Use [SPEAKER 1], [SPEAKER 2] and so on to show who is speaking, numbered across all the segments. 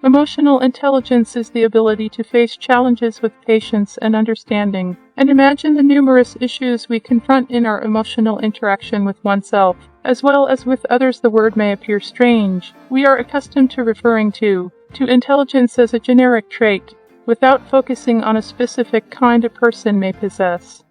[SPEAKER 1] Emotional intelligence is the ability to face challenges with patience and understanding, and imagine the numerous issues we confront in our emotional interaction with oneself, as well as with others. The word may appear strange. We are accustomed to referring to intelligence as a generic trait, without focusing on a specific kind a person may possess,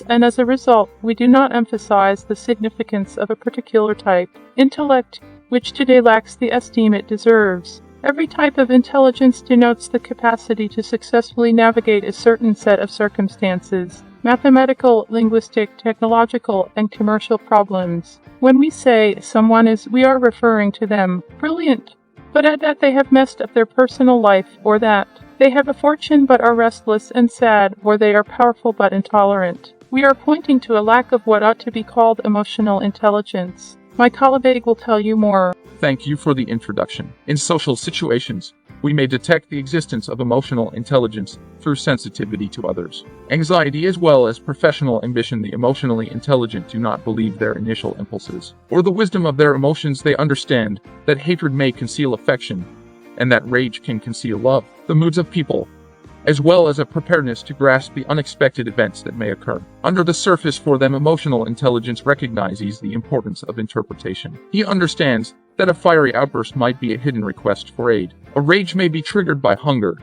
[SPEAKER 1] and as a result, we do not emphasize the significance of a particular type, intellect, which today lacks the esteem it deserves. Every type of intelligence denotes the capacity to successfully navigate a certain set of circumstances, mathematical, linguistic, technological, and commercial problems. When we say someone is, we are referring to them brilliant, but at that they have messed up their personal life, or that they have a fortune but are restless and sad, or they are powerful but intolerant. We are pointing to a lack of what ought to be called emotional intelligence. My colleague will tell you more.
[SPEAKER 2] Thank you for the introduction. In social situations, we may detect the existence of emotional intelligence through sensitivity to others, anxiety, as well as professional ambition. The emotionally intelligent do not believe their initial impulses or the wisdom of their emotions. They understand that hatred may conceal affection and that rage can conceal love, the moods of people, as well as a preparedness to grasp the unexpected events that may occur. Under the surface, for them, emotional intelligence recognizes the importance of interpretation. He understands that a fiery outburst might be a hidden request for aid. A rage may be triggered by hunger,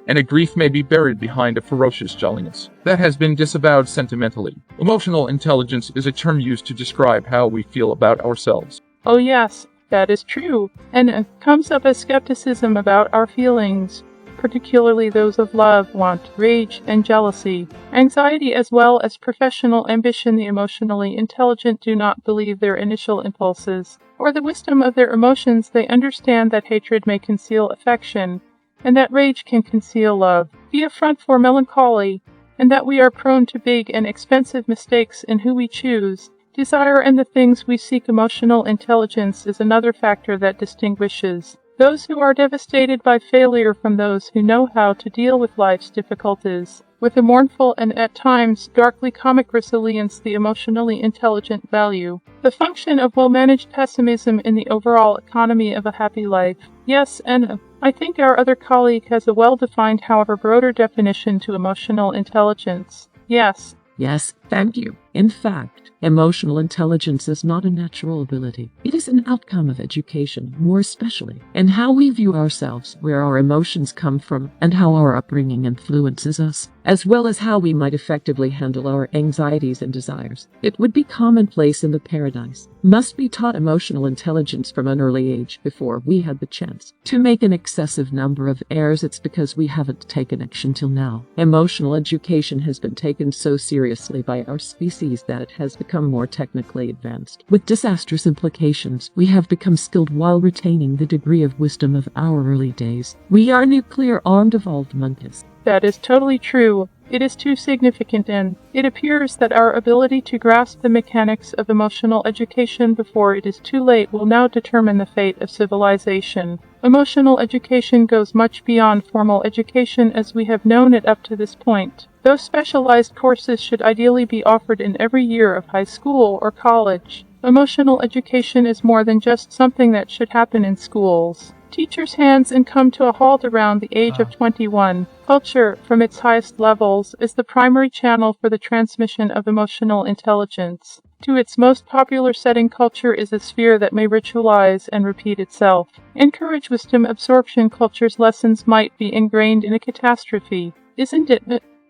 [SPEAKER 2] and a grief may be buried behind a ferocious jolliness that has been disavowed sentimentally. Emotional intelligence is a term used to describe how we feel about ourselves.
[SPEAKER 1] Oh yes, that is true, and it comes up as skepticism about our feelings, particularly those of love, want, rage, and jealousy, anxiety, as well as professional ambition. The emotionally intelligent do not believe their initial impulses or the wisdom of their emotions. They understand that hatred may conceal affection, and that rage can conceal love, be a front for melancholy, and that we are prone to big and expensive mistakes in who we choose, desire, and the things we seek. Emotional intelligence is another factor that distinguishes those who are devastated by failure from those who know how to deal with life's difficulties with a mournful and at times darkly comic resilience. The emotionally intelligent value the function of well-managed pessimism in the overall economy of a happy life. Yes, and I think our other colleague has a well-defined, however broader, definition to emotional intelligence. Yes.
[SPEAKER 3] Yes, thank you. In fact, emotional intelligence is not a natural ability. It is an outcome of education, more especially in how we view ourselves, where our emotions come from, and how our upbringing influences us, as well as how we might effectively handle our anxieties and desires. It would be commonplace in the paradise. Must be taught emotional intelligence from an early age before we had the chance to make an excessive number of errors. It's because we haven't taken action till now. Emotional education has been taken so seriously by our species that it has become more technically advanced. With disastrous implications, we have become skilled while retaining the degree of wisdom of our early days. We are nuclear-armed evolved monkeys.
[SPEAKER 1] That is totally true. It is too significant, and it appears that our ability to grasp the mechanics of emotional education before it is too late will now determine the fate of civilization. Emotional education goes much beyond formal education as we have known it up to this point. Those specialized courses should ideally be offered in every year of high school or college. Emotional education is more than just something that should happen in schools. Teachers' hands and come to a halt around the age of 21. Culture, from its highest levels, is the primary channel for the transmission of emotional intelligence. To its most popular setting, culture is a sphere that may ritualize and repeat itself. Encourage wisdom absorption. Culture's lessons might be ingrained in a catastrophe, isn't it?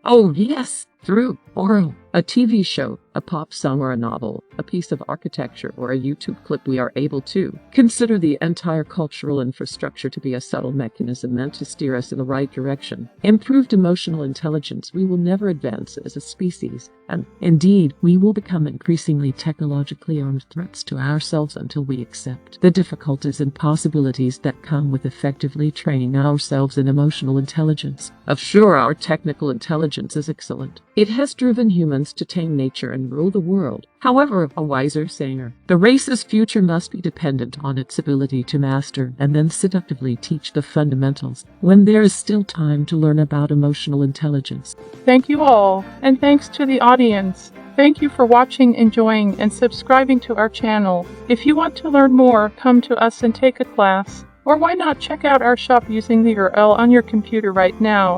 [SPEAKER 3] Oh yes, through oral, a TV show, a pop song or a novel, a piece of architecture or a YouTube clip, we are able to consider the entire cultural infrastructure to be a subtle mechanism meant to steer us in the right direction. Improved emotional intelligence, we will never advance as a species, and indeed, we will become increasingly technologically armed threats to ourselves until we accept the difficulties and possibilities that come with effectively training ourselves in emotional intelligence. Of sure, our technical intelligence is excellent. It has driven humans to tame nature and rule the world. However, a wiser sayer, the race's future must be dependent on its ability to master and then seductively teach the fundamentals when there is still time to learn about emotional intelligence.
[SPEAKER 1] Thank you all, and thanks to the audience. Thank you for watching, enjoying, and subscribing to our channel. If you want to learn more, come to us and take a class, Or why not check out our shop using the URL on your computer right now?